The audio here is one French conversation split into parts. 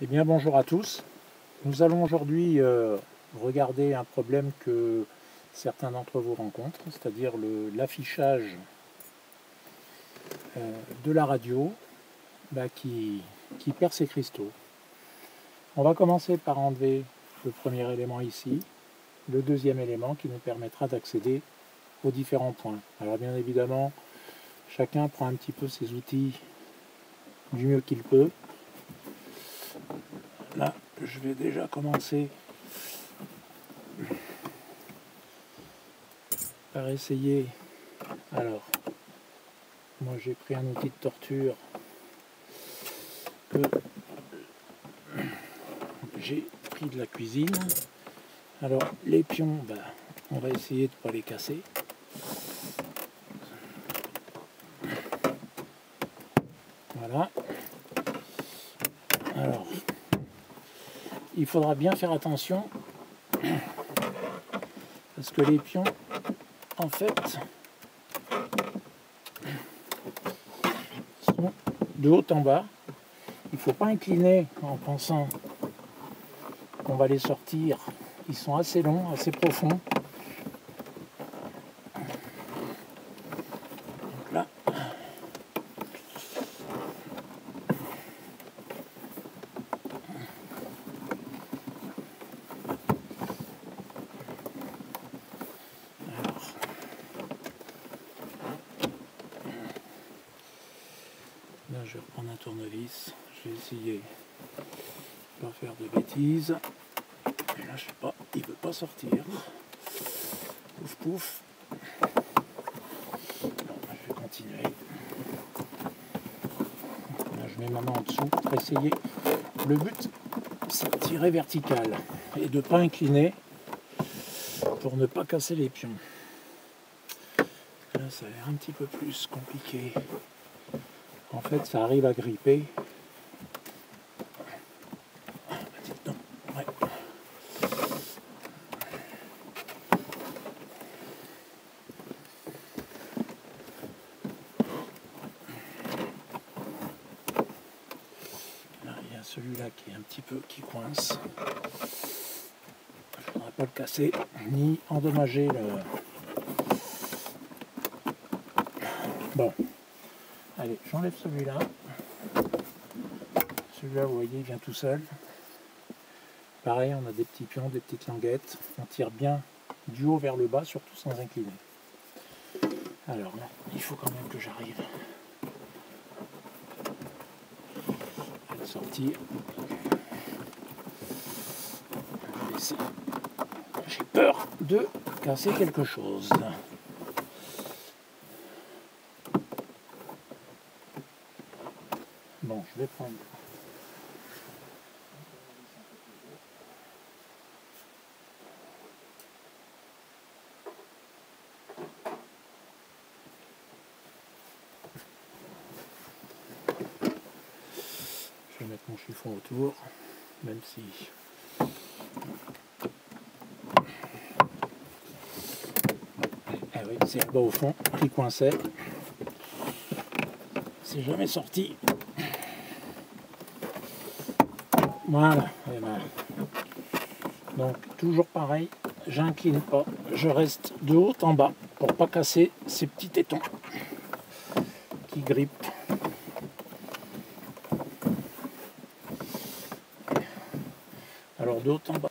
Eh bien bonjour à tous. Nous allons aujourd'hui regarder un problème que certains d'entre vous rencontrent, c'est-à-dire l'affichage de la radio qui perd ses cristaux. On va commencer par enlever le premier élément ici, le deuxième élément qui nous permettra d'accéder aux différents points. Alors bien évidemment, chacun prend un petit peu ses outils du mieux qu'il peut. Là, je vais déjà commencer par essayer. Alors, moi j'ai pris un outil de torture que j'ai pris de la cuisine. Alors, les pions, on va essayer de ne pas les casser. Voilà. Alors, il faudra bien faire attention parce que les pions, en fait, sont de haut en bas. Il ne faut pas incliner en pensant qu'on va les sortir. Ils sont assez longs, assez profonds. Donc là, là, je vais reprendre un tournevis. Je vais essayer de ne pas faire de bêtises. Là, je sais pas, il ne veut pas sortir. Pouf pouf. Bon, je vais continuer. Là, je mets ma main en dessous pour essayer. Le but, c'est de tirer vertical et de ne pas incliner pour ne pas casser les pions. Là, ça a l'air un petit peu plus compliqué. En fait, ça arrive à gripper. Ouais. Là, il y a celui-là qui est un petit peu qui coince. Je ne voudrais pas le casser ni endommager le. Bon, allez, j'enlève celui-là. Celui-là, vous voyez, il vient tout seul. Pareil, on a des petits pions, des petites languettes. On tire bien du haut vers le bas, surtout sans incliner. Alors là, il faut quand même que j'arrive à le sortir. J'ai peur de casser quelque chose. Bon, je vais prendre. Je vais mettre mon chiffon autour, même si. Ah oui, c'est là-bas au fond qui coinçait. C'est jamais sorti. Voilà. Et ben. Donc toujours pareil, j'incline pas, je reste de haut en bas pour pas casser ces petits tétons qui grippent. Alors de haut en bas.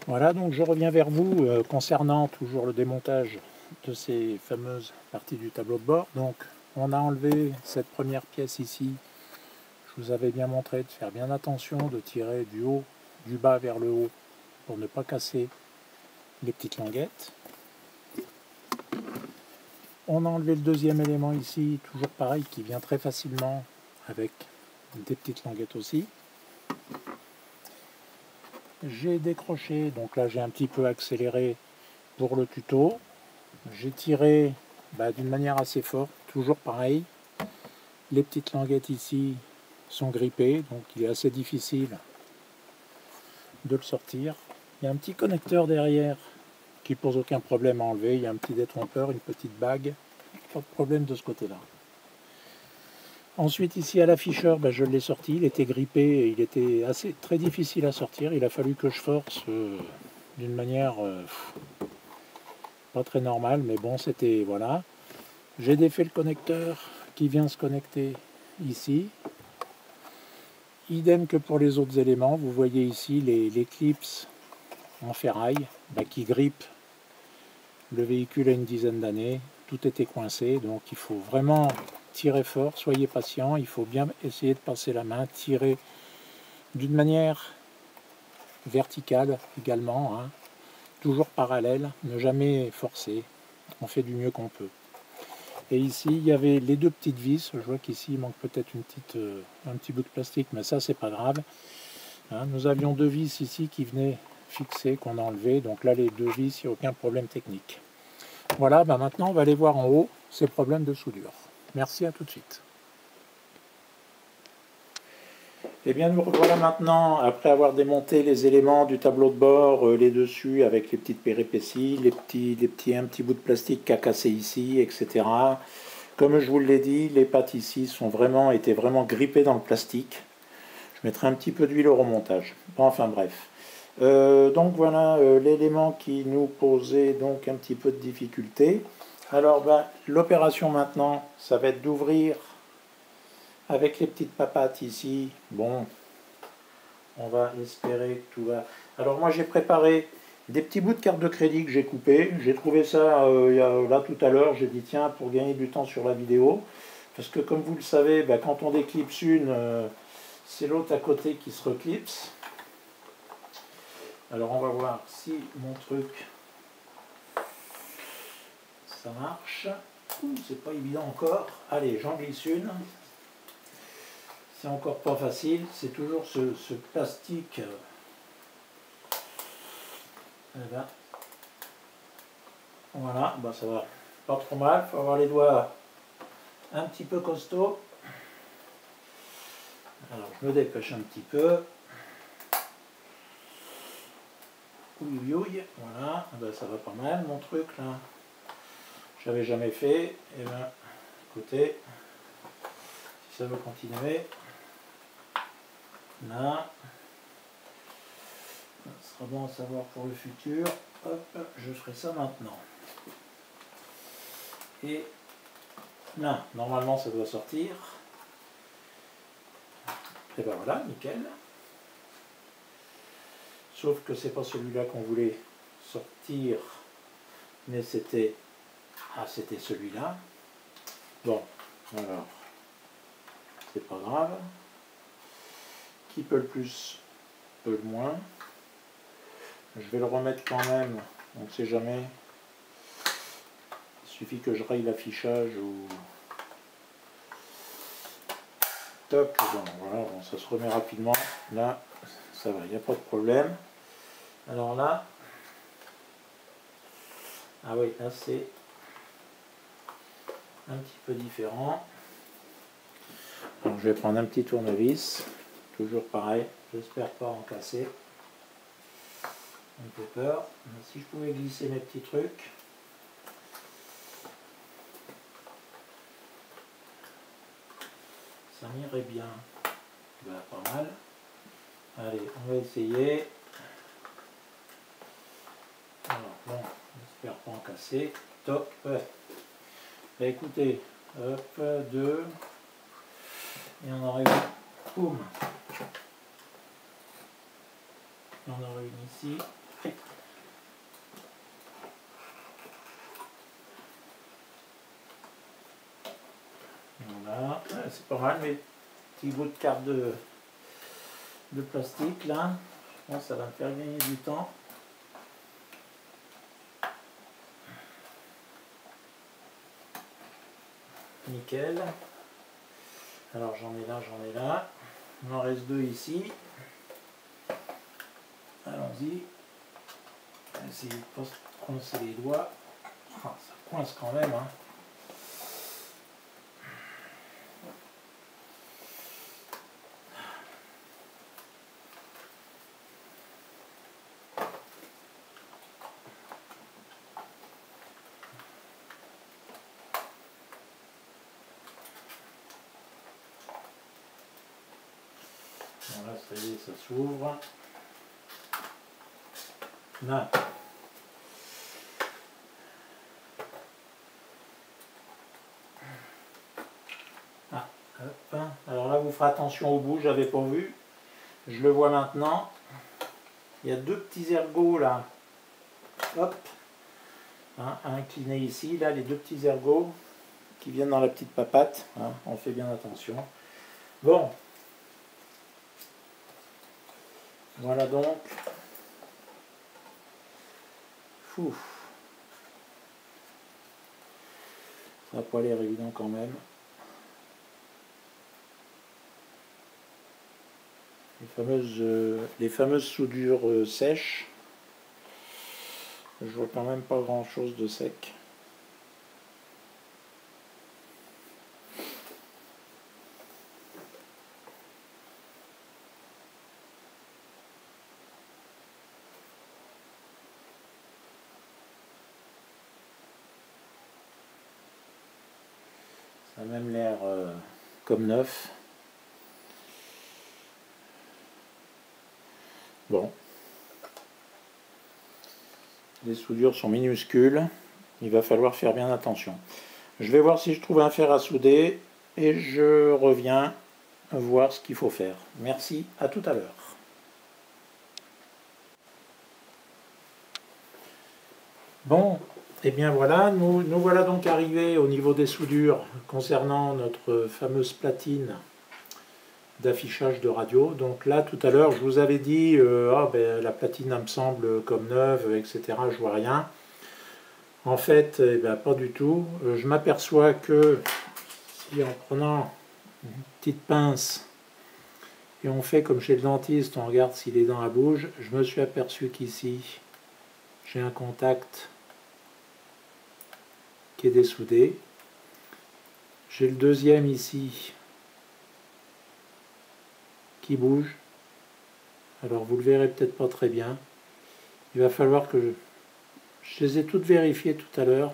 Voilà, donc je reviens vers vous concernant toujours le démontage de ces fameuses parties du tableau de bord. Donc on a enlevé cette première pièce ici. Je vous avais bien montré de faire bien attention, de tirer du haut, du bas vers le haut pour ne pas casser les petites languettes. On a enlevé le deuxième élément ici, toujours pareil, qui vient très facilement avec des petites languettes aussi. J'ai décroché, donc là j'ai un petit peu accéléré pour le tuto. J'ai tiré d'une manière assez forte, toujours pareil. Les petites languettes ici sont grippées, donc il est assez difficile de le sortir. Il y a un petit connecteur derrière qui pose aucun problème à enlever. Il y a un petit détrompeur, une petite bague. Pas de problème de ce côté-là. Ensuite ici à l'afficheur, je l'ai sorti. Il était grippé et il était très difficile à sortir. Il a fallu que je force d'une manière pas très normale, mais bon, c'était voilà. J'ai défait le connecteur qui vient se connecter ici. Idem que pour les autres éléments. Vous voyez ici les clips en ferraille qui grippent le véhicule à une dizaine d'années. Tout était coincé, donc il faut vraiment tirer fort, soyez patient, il faut bien essayer de passer la main, tirer d'une manière verticale également, hein, toujours parallèle, ne jamais forcer, on fait du mieux qu'on peut. Et ici il y avait les deux petites vis, je vois qu'ici il manque peut-être un petit bout de plastique, mais ça c'est pas grave. Hein, nous avions deux vis ici qui venaient fixer, qu'on a enlevé, donc là les deux vis, il n'y a aucun problème technique. Voilà, maintenant on va aller voir en haut ces problèmes de soudure. Merci, à tout de suite. Et bien nous revoilà maintenant, après avoir démonté les éléments du tableau de bord, les dessus avec les petites péripéties, un petit bout de plastique qui a cassé ici, etc. Comme je vous l'ai dit, les pattes ici étaient vraiment grippées dans le plastique. Je mettrai un petit peu d'huile au remontage. Enfin bref. Donc voilà l'élément qui nous posait donc un petit peu de difficulté. Alors l'opération maintenant, ça va être d'ouvrir avec les petites papates ici. Bon, on va espérer que tout va. Alors moi j'ai préparé des petits bouts de carte de crédit que j'ai coupés. J'ai trouvé ça là tout à l'heure. J'ai dit tiens, pour gagner du temps sur la vidéo, parce que comme vous le savez, quand on déclipse une, c'est l'autre à côté qui se reclipse. Alors on va voir si mon truc ça marche. C'est pas évident encore. Allez, j'en glisse une. C'est encore pas facile. C'est toujours ce plastique. Voilà, ça va pas trop mal. Il faut avoir les doigts un petit peu costauds. Alors je me dépêche un petit peu. Ouille, ouille, voilà, ça va pas mal mon truc là. J'avais jamais fait. Et écoutez, si ça veut continuer, là, ce sera bon à savoir pour le futur. Hop, je ferai ça maintenant. Et là, normalement ça doit sortir. Et ben voilà, nickel. Sauf que c'est pas celui-là qu'on voulait sortir, mais c'était celui-là. Bon, alors, c'est pas grave. Qui peut le plus, peut le moins. Je vais le remettre quand même, on ne sait jamais. Il suffit que je raye l'affichage ou... Toc, bon, voilà, bon, ça se remet rapidement. Là, ça va, il n'y a pas de problème. Alors là, ah oui, là c'est un petit peu différent. Donc je vais prendre un petit tournevis, toujours pareil, j'espère pas en casser. Un peu peur, mais si je pouvais glisser mes petits trucs. Ça m'irait bien. Pas mal. Allez, on va essayer. Alors bon, j'espère pas en casser. Toc. Écoutez, hop, deux. Et on en a une. Boum. Et on en a une ici. c'est pas mal, mes petits bouts de carte de plastique là. Je pense que ça va me faire gagner du temps. Nickel. Alors j'en ai là, j'en ai là. Il m'en reste 2 ici. Allons-y. On va essayer de ne pas se coincer les doigts. Ah, ça coince quand même, hein. Voilà, ça y est, ça s'ouvre. Là. Ah, hop. Alors là, vous ferez attention au bout, j'avais pas vu. Je le vois maintenant. Il y a 2 petits ergots là. Hop. Hein, un incliné ici, là, les 2 petits ergots qui viennent dans la petite papate. Hein, on fait bien attention. Bon. Voilà donc. Fou. Ça n'a pas l'air évident quand même. Les fameuses soudures sèches. Je vois quand même pas grand chose de sec. Ça a même l'air comme neuf. Bon. Les soudures sont minuscules. Il va falloir faire bien attention. Je vais voir si je trouve un fer à souder et je reviens voir ce qu'il faut faire. Merci, à tout à l'heure. Bon, et bien voilà, nous voilà donc arrivés au niveau des soudures concernant notre fameuse platine d'affichage de radio. Donc là, tout à l'heure, je vous avais dit la platine elle me semble comme neuve, etc. Je vois rien. En fait, eh ben, pas du tout. Je m'aperçois que si en prenant une petite pince et on fait comme chez le dentiste, on regarde si les dents bougent, je me suis aperçu qu'ici, j'ai un contact qui est dessoudé. J'ai le deuxième ici qui bouge. Alors vous le verrez peut-être pas très bien. Il va falloir que je les ai toutes vérifiées tout à l'heure.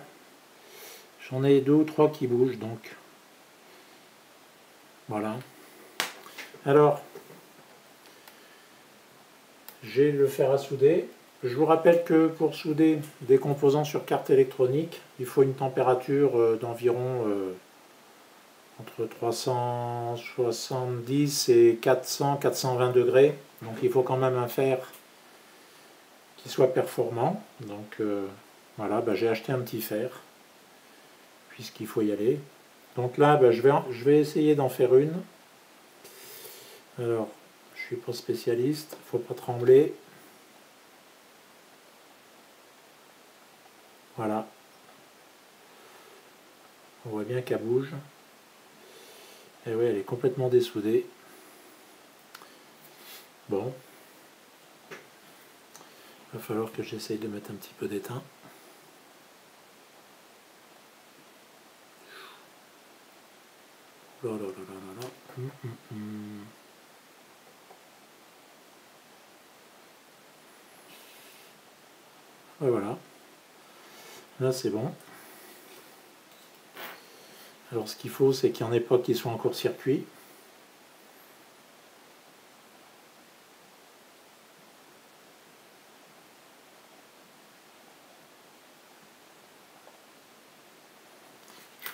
J'en ai 2 ou 3 qui bougent donc. Voilà. Alors, j'ai le fer à souder. Je vous rappelle que pour souder des composants sur carte électronique, il faut une température d'environ entre 370 et 400-420 degrés. Donc il faut quand même un fer qui soit performant. Donc voilà, j'ai acheté un petit fer, puisqu'il faut y aller. Donc là, je vais essayer d'en faire une. Alors, je ne suis pas spécialiste, il ne faut pas trembler. Voilà. On voit bien qu'elle bouge. Et oui, elle est complètement dessoudée. Bon. Il va falloir que j'essaye de mettre un petit peu d'étain. Là, là, là, là, là. Et voilà. Là, c'est bon. Alors, ce qu'il faut, c'est qu'il n'y en ait pas qui soient en court-circuit.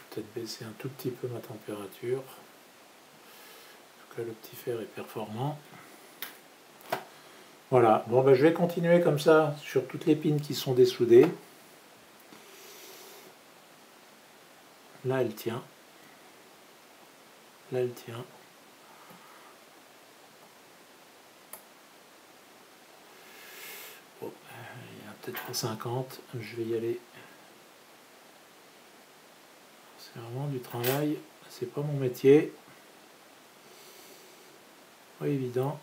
Peut-être baisser un tout petit peu ma température. En tout cas, le petit fer est performant. Voilà, bon je vais continuer comme ça sur toutes les pins qui sont dessoudées. Là, elle tient. Là, elle tient. Bon, il y a peut-être pas 50. Je vais y aller. C'est vraiment du travail. C'est pas mon métier. Pas évident.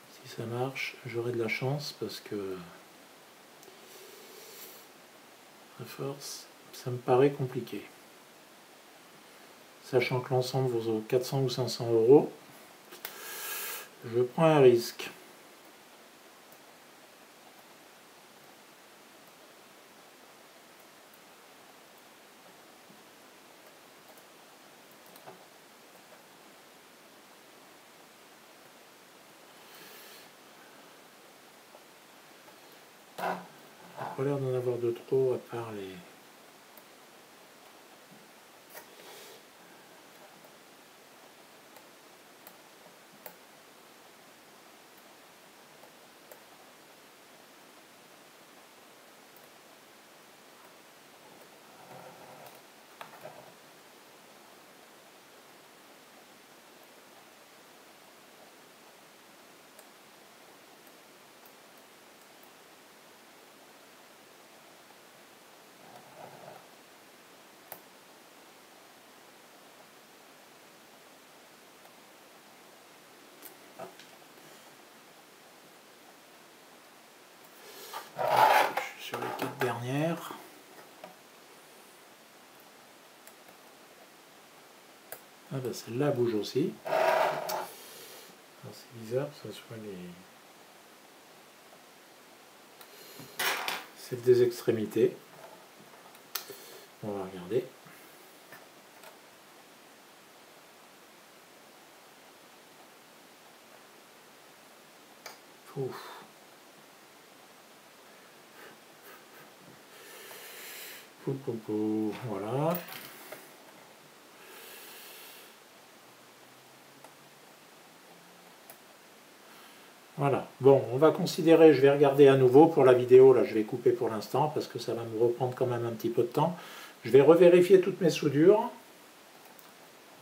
Si ça marche, j'aurai de la chance parce que à force, ça me paraît compliqué. Sachant que l'ensemble vaut 400 ou 500 euros, je prends un risque. Pas l'air d'en avoir de trop à part les... Sur les 4 dernières. Ah bah celle-là bouge aussi. C'est bizarre que ce soit les... celle des extrémités. On va regarder. Ouf. Voilà. Voilà. Bon, on va considérer, je vais regarder à nouveau pour la vidéo, là je vais couper pour l'instant parce que ça va me reprendre quand même un petit peu de temps. Je vais revérifier toutes mes soudures.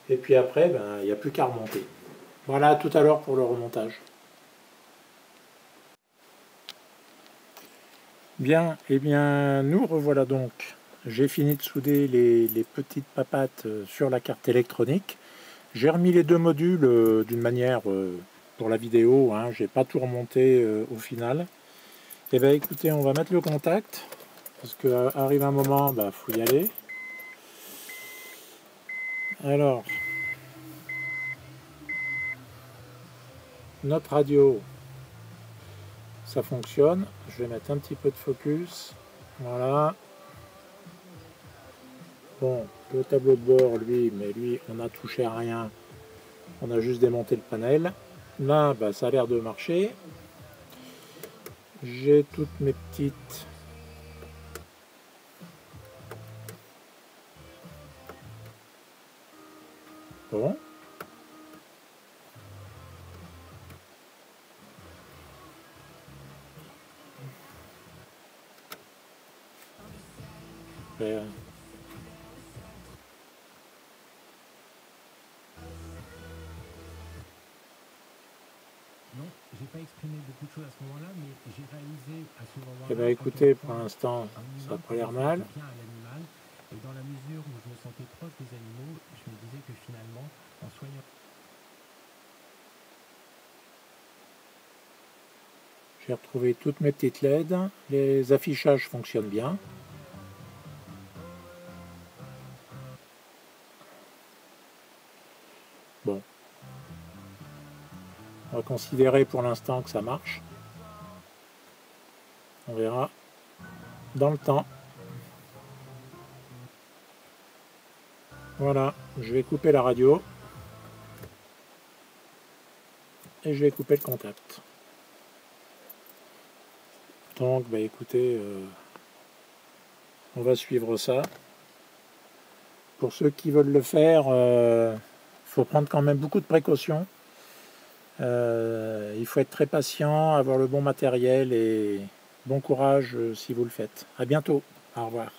Et puis après, ben, il n'y a plus qu'à remonter. Voilà, à tout à l'heure pour le remontage. Bien, et bien nous revoilà donc. J'ai fini de souder les petites papates sur la carte électronique. J'ai remis les deux modules d'une manière pour la vidéo, hein, j'ai pas tout remonté au final. Et bien écoutez, on va mettre le contact, parce qu'arrive un moment, bah faut y aller. Alors, notre radio, ça fonctionne. Je vais mettre un petit peu de focus. Voilà. Bon, le tableau de bord, lui, mais lui, on n'a touché à rien. On a juste démonté le panel. Là, bah, ça a l'air de marcher. J'ai toutes mes petites... Bon. Non, j'ai pas exprimé beaucoup de choses à ce moment-là, mais j'ai réalisé à ce moment-là... Eh bien écoutez, pour l'instant, ça n'a pas l'air mal. Bien à l'animal, et dans la mesure où je me sentais proche des animaux, je me disais que finalement, en soignant... J'ai retrouvé toutes mes petites LED. Les affichages fonctionnent bien. Bon. On va considérer pour l'instant que ça marche. On verra dans le temps. Voilà, je vais couper la radio. Et je vais couper le contact. Donc, bah écoutez, on va suivre ça. Pour ceux qui veulent le faire, il faut prendre quand même beaucoup de précautions. Il faut être très patient, avoir le bon matériel et bon courage si vous le faites. À bientôt. Au revoir.